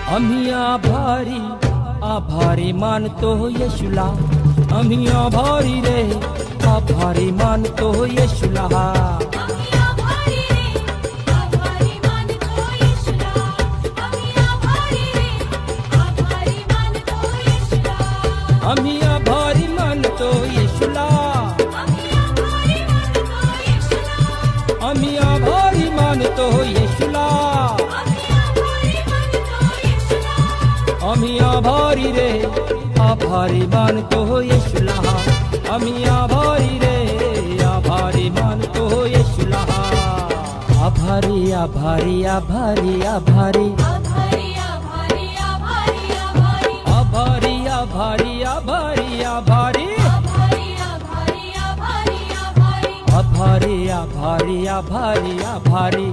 आम्ही आभारी आभारी मानतो येशूला, आम्ही आभारी रे आभारी मानतो येशूला। आम्ही आभारी मानतो येशूला, आम्ही आभारी मानतो येशूला, आम्ही आभारी रे आभारी मानतो येशूला, आम्ही आभारी रे आभारी मानतो येशूला। आभारी आभारी आभारी आभारी आभारी आभारी आभारी आभारी आभारी आभारी आभारी आभारी आभारी।